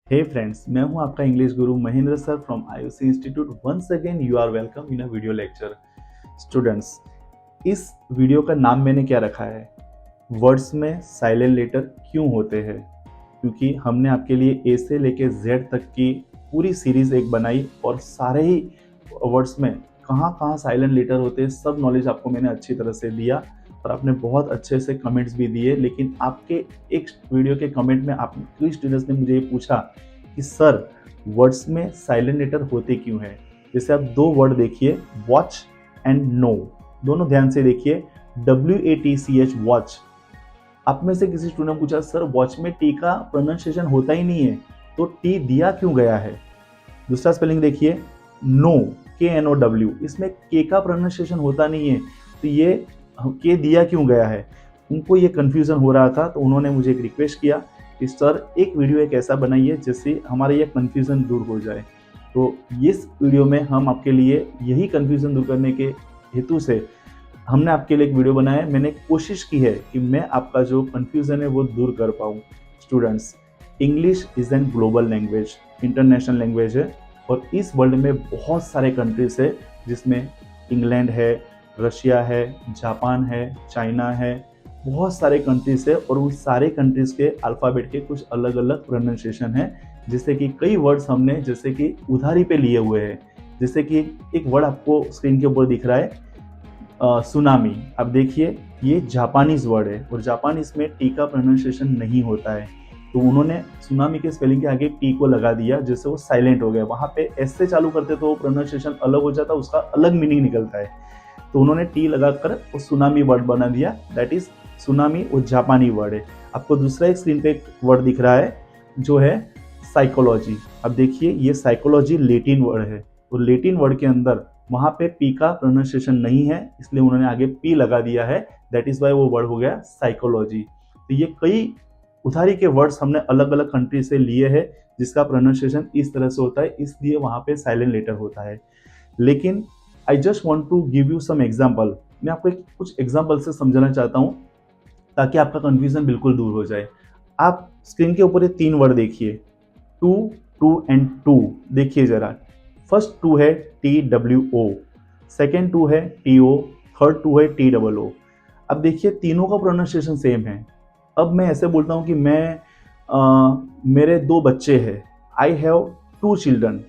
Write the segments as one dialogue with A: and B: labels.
A: हे friends, मैं हूं आपका इंग्लिश गुरु Mahendra sir from IOC institute. Once again you are welcome in a video lecture. Students, इस video का नाम मैंने क्या रखा है, वर्ड्स में साइलेंट लेटर क्यों होते हैं। क्योंकि हमने आपके लिए ए से लेके जेड तक की पूरी सीरीज एक बनाई और सारे ही वर्ड्स में कहाँ कहाँ साइलेंट लेटर होते हैं सब नॉलेज आपको मैंने अच्छी तरह से दिया और आपने बहुत अच्छे से कमेंट्स भी दिए। लेकिन आपके एक वीडियो के कमेंट में आप कई स्टूडेंट्स ने मुझे ये पूछा कि सर, वर्ड्स में साइलेंट लेटर होते क्यों हैं। जैसे आप दो वर्ड देखिए, वॉच एंड नो, दोनों ध्यान से देखिए। WATCH, watch. आप में से किसी स्टूडेंट ने पूछा सर, वॉच में टी का प्रोनाउंसिएशन होता ही नहीं है, तो टी दिया क्यों गया है। दूसरा स्पेलिंग देखिए, नो, KNOW, इसमें के का प्रोनाउंसिएशन होता नहीं है, तो ये के दिया क्यों गया है। उनको ये कन्फ्यूज़न हो रहा था, तो उन्होंने मुझे एक रिक्वेस्ट किया कि सर, एक वीडियो एक ऐसा बनाइए जिससे हमारा ये कन्फ्यूज़न दूर हो जाए। तो इस वीडियो में हम आपके लिए यही कन्फ्यूज़न दूर करने के हेतु से हमने आपके लिए एक वीडियो बनाया है। मैंने कोशिश की है कि मैं आपका जो कन्फ्यूज़न है वो दूर कर पाऊँ। Students, English is an global language, international language है और इस वर्ल्ड में बहुत सारे कंट्रीज़ है जिसमें इंग्लैंड है, रशिया है, जापान है, चाइना है, बहुत सारे कंट्रीज़ है और उन सारे कंट्रीज़ के अल्फ़ाबेट के कुछ अलग अलग प्रोनाउंसिएशन है। जिससे कि कई वर्ड्स हमने जैसे कि उधारी पे लिए हुए हैं। जैसे कि एक वर्ड आपको स्क्रीन के ऊपर दिख रहा है, सुनामी। अब देखिए, ये जापानीज़ वर्ड है और जापानीज़ में टी का प्रोनाउंसिएशन नहीं होता है, तो उन्होंने सुनामी के स्पेलिंग के आगे टी को लगा दिया जिससे वो साइलेंट हो गया। वहाँ पे एस से चालू करते तो वो प्रोनाउंसिएशन अलग हो जाता, उसका अलग मीनिंग निकलता है। तो उन्होंने टी लगाकर वो सुनामी वर्ड बना दिया, दैट इज सुनामी, वो जापानी वर्ड है। आपको दूसरा एक स्क्रीन पे एक वर्ड दिख रहा है जो है साइकोलॉजी। अब देखिए, ये साइकोलॉजी लेटिन वर्ड है और लेटिन वर्ड के अंदर वहाँ पे पी का प्रोनाउंसिएशन नहीं है, इसलिए उन्होंने आगे पी लगा दिया है, दैट इज वाई वो वर्ड हो गया साइकोलॉजी। तो ये कई उधारी के वर्ड्स हमने अलग अलग कंट्री से लिए हैं जिसका प्रोनाउंसिएशन इस तरह से होता है, इसलिए वहाँ पे साइलेंट लेटर होता है। लेकिन I just want to give you some example, मैं आपको कुछ एग्जाम्पल से समझाना चाहता हूँ ताकि आपका कंफ्यूजन बिल्कुल दूर हो जाए। आप स्क्रीन के ऊपर ये तीन वर्ड देखिए, टू, टू एंड टू। देखिए जरा, फर्स्ट टू है TWO, सेकेंड टू है TO, थर्ड टू है TOO। अब देखिए, तीनों का प्रोनाउंसिएशन सेम है। अब मैं ऐसे बोलता हूँ कि मेरे दो बच्चे हैं, आई हैव टू चिल्ड्रन।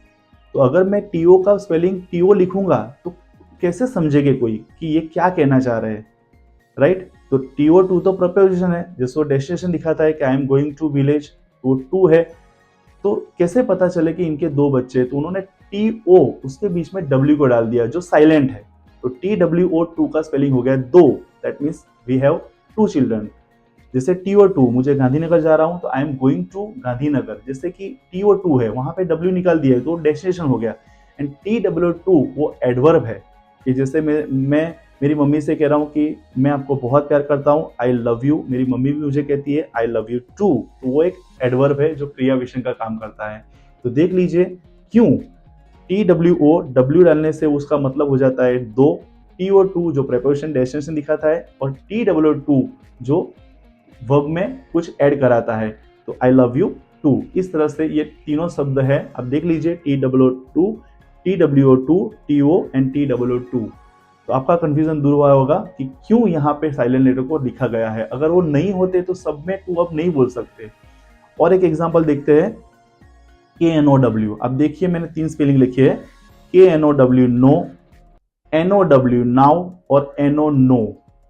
A: तो अगर मैं टीओ का स्पेलिंग टीओ लिखूंगा तो कैसे समझेगा कोई कि ये क्या कहना चाह रहे हैं, राइट। तो टीओ टू तो प्रपोजिशन है, जैसे वो डेस्टिनेशन दिखाता है कि I am going to village, तो टू है। तो कैसे पता चले कि इनके दो बच्चे, तो उन्होंने TO उसके बीच में W को डाल दिया जो साइलेंट है। तो TWO, टू का स्पेलिंग हो गया दो, that means we have two children. जैसे TO2, मुझे गांधीनगर जा रहा हूँ तो I am going to Gandhinagar, जैसे कि TO2 है, वहां पे W निकाल दिया है तो डेस्टिनेशन हो गया। एंड TW2 वो एडवर्ब है, कि जैसे मैं मेरी मम्मी से कह रहा हूँ कि मैं आपको बहुत प्यार करता हूँ, आई लव यू, मेरी मम्मी भी मुझे कहती है आई लव यू टू, तो वो एक एडवर्ब है जो क्रिया विशेषण का काम करता है। तो देख लीजिए क्यों TWO, W डालने से उसका मतलब हो जाता है दो, TO2 जो प्रेपोजिशन डेस्टिनेशन दिखाता है और TW2 जो वर्ब में कुछ ऐड कराता है, तो आई लव यू टू। इस तरह से ये तीनों शब्द है। अब देख लीजिए TWO2, TWO2, TO and TWO2। तो आपका कंफ्यूजन दूर हुआ होगा कि क्यों यहाँ पे साइलेंट लेटर को लिखा गया है। अगर वो नहीं होते तो सब में टू अब नहीं बोल सकते। और एक एग्जांपल देखते हैं, KNOW। अब देखिए, मैंने तीन स्पेलिंग लिखी है, KNOW नो, NOW नाउ और NO नो।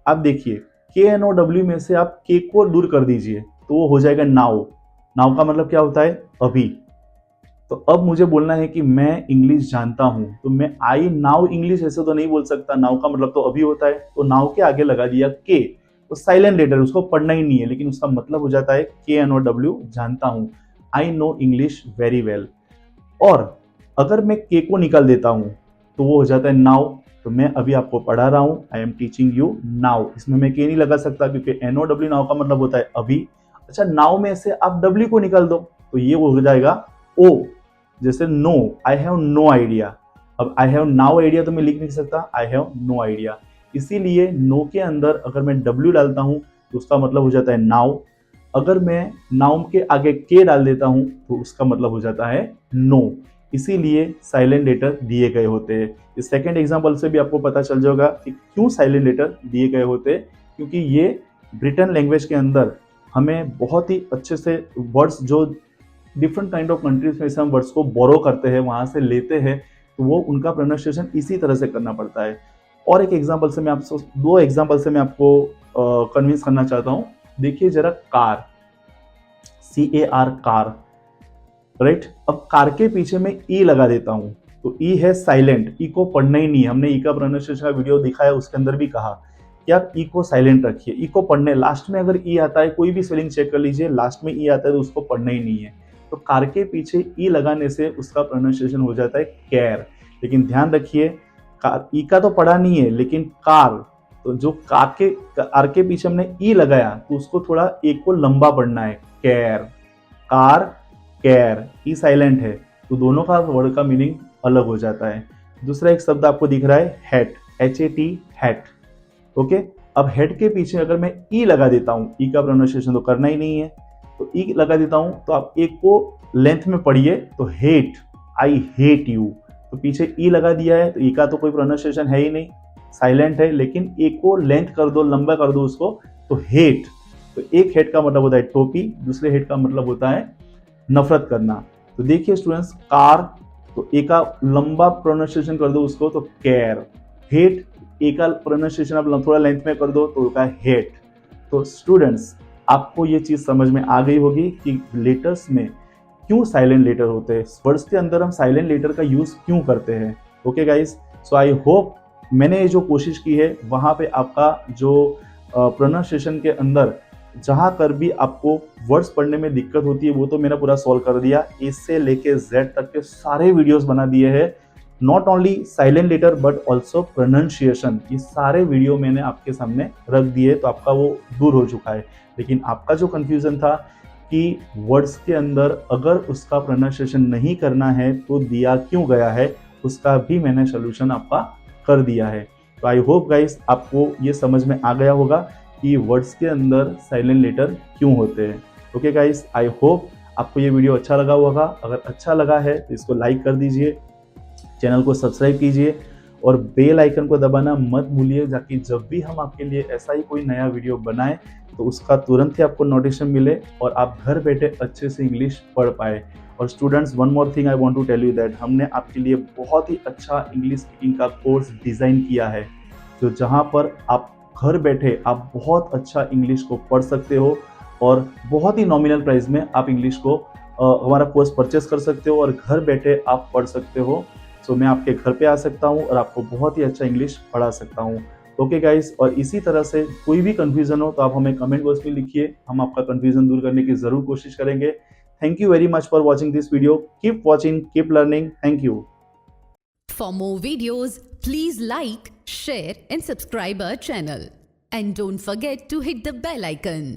A: अब देखिए, KNOW में से आप के को दूर कर दीजिए तो वो हो जाएगा नाउ। नाउ का मतलब क्या होता है, अभी। तो अब मुझे बोलना है कि मैं इंग्लिश जानता हूं, तो मैं आई नाउ इंग्लिश ऐसे तो नहीं बोल सकता, नाउ का मतलब तो अभी होता है, तो नाउ के आगे लगा दिया के, तो साइलेंट लेटर, उसको पढ़ना ही नहीं है, लेकिन उसका मतलब हो जाता है KNOW, जानता हूं, I know English very well. और अगर मैं के को निकाल देता हूं तो वो हो जाता है नाउ, तो मैं अभी आपको पढ़ा रहा हूं, I am teaching you now, इसमें मैं के नहीं लगा सकता क्योंकि NOW नाउ का मतलब होता है अभी। अच्छा, नाउ में से आप W को निकाल दो तो ये हो जाएगा ओ, जैसे no, I have no idea. अब आई हैव नाउ आइडिया तो मैं लिख नहीं सकता, आई हैव नो आइडिया। इसीलिए नो के अंदर अगर मैं W डालता हूं तो उसका मतलब हो जाता है नाउ। अगर मैं नाउन के आगे के डाल देता हूं तो उसका मतलब हो जाता है नो, इसीलिए साइलेंट लेटर दिए गए होते हैं। इस सेकेंड एग्जाम्पल से भी आपको पता चल जाएगा कि क्यों साइलेंट लेटर दिए गए होते हैं, क्योंकि ये ब्रिटेन लैंग्वेज के अंदर हमें बहुत ही अच्छे से वर्ड्स जो डिफरेंट काइंड ऑफ कंट्रीज में से हम वर्ड्स को बोरो करते हैं, वहां से लेते हैं, तो वो उनका प्रोनाउंसिएशन इसी तरह से करना पड़ता है। और एक एग्जाम्पल से मैं आपको, दो एग्जाम्पल से मैं आपको कन्विंस करना चाहता हूँ। देखिए जरा, कार, CAR, कार, राइट। अब कार के पीछे मैं ई लगा देता हूं तो ई है साइलेंट, ई को पढ़ना ही नहीं है। हमने ई का प्रोनाउंसिएशन का वीडियो दिखाया, उसके अंदर भी कहा कि आप ई को साइलेंट रखिए, ई को पढ़ने, लास्ट में अगर ई आता है, कोई भी स्पेलिंग चेक कर लीजिए, लास्ट में ई आता है तो उसको पढ़ना ही नहीं है। तो कार के पीछे ई लगाने से उसका प्रोनाउंसिएशन हो जाता है कैर। लेकिन ध्यान रखिए, कार, ई का तो पढ़ा नहीं है, लेकिन कार, तो जो कार के पीछे हमने ई लगाया तो उसको थोड़ा एक को लंबा पढ़ना है, कैर, कार, कैर, ई साइलेंट है, तो दोनों का वर्ड का मीनिंग अलग हो जाता है। दूसरा एक शब्द आपको दिख रहा है हैट, HAT, हैट, ओके। अब हेड के पीछे अगर मैं ई लगा देता हूं, ई का प्रोनाउंसिएशन तो करना ही नहीं है, तो ई लगा देता हूं, तो आप एक को लेंथ में पढ़िए तो हेट, आई हेट यू, तो पीछे ई लगा दिया है तो ई का तो कोई प्रोनाउंसिएशन है ही नहीं, साइलेंट है, लेकिन एक को लेंथ कर दो, लंबा कर दो उसको, तो हेट। तो एक हेट का मतलब होता है टोपी, दूसरे हेट का मतलब होता है नफरत करना। तो देखिए स्टूडेंट्स, कार, तो एक का लंबा प्रोनाउंसिएशन कर दो उसको तो कैर, हेट, एक का प्रोनाउंसिएशन आप थोड़ा लेंथ में कर दो तो होगा हेट। तो स्टूडेंट्स, आपको ये चीज समझ में आ गई होगी कि लेटर्स में क्यों साइलेंट लेटर होते हैं, वर्ड्स के अंदर हम साइलेंट लेटर का यूज क्यों करते हैं। Okay guys, so I hope मैंने जो कोशिश की है वहां पे आपका जो प्रोनाउंसिएशन के अंदर जहां कर भी आपको वर्ड्स पढ़ने में दिक्कत होती है वो तो मैंने पूरा सॉल्व कर दिया। इससे लेके जेड तक के सारे वीडियोस बना दिए हैं, not only silent letter but also pronunciation, ये सारे वीडियो मैंने आपके सामने रख दिए, तो आपका वो दूर हो चुका है। लेकिन आपका जो कंफ्यूजन था कि वर्ड्स के अंदर अगर उसका प्रोनाउंसिएशन नहीं करना है तो दिया क्यों गया है, उसका भी मैंने सोल्यूशन आपका कर दिया है। तो आई होप गाइस आपको ये समझ में आ गया होगा कि वर्ड्स के अंदर साइलेंट लेटर क्यों होते हैं। ओके गाइस, आई होप आपको ये वीडियो अच्छा लगा होगा। अगर अच्छा लगा है तो इसको लाइक कर दीजिए, चैनल को सब्सक्राइब कीजिए और बेल आइकन को दबाना मत भूलिए, ताकि जब भी हम आपके लिए ऐसा ही कोई नया वीडियो बनाएं तो उसका तुरंत ही आपको नोटिफिकेशन मिले और आप घर बैठे अच्छे से इंग्लिश पढ़ पाए। और students, one more thing I want to tell you that हमने आपके लिए बहुत ही अच्छा इंग्लिश स्पीकिंग का कोर्स डिज़ाइन किया है, तो जहाँ पर आप घर बैठे आप बहुत अच्छा इंग्लिश को पढ़ सकते हो और बहुत ही नॉमिनल प्राइस में आप इंग्लिश को हमारा कोर्स परचेस कर सकते हो और घर बैठे आप पढ़ सकते हो। सो मैं आपके घर पे आ सकता हूँ और आपको बहुत ही अच्छा इंग्लिश पढ़ा सकता हूँ। ओके गाइस, और इसी तरह से कोई भी कंफ्यूजन हो तो आप हमें कमेंट बॉक्स में लिखिए, हम आपका कंफ्यूजन दूर करने की ज़रूर कोशिश करेंगे। Thank you very much for watching this video. Keep watching, keep learning. Thank you.
B: For more videos, please like, share and subscribe our channel. And don't forget to hit the bell icon.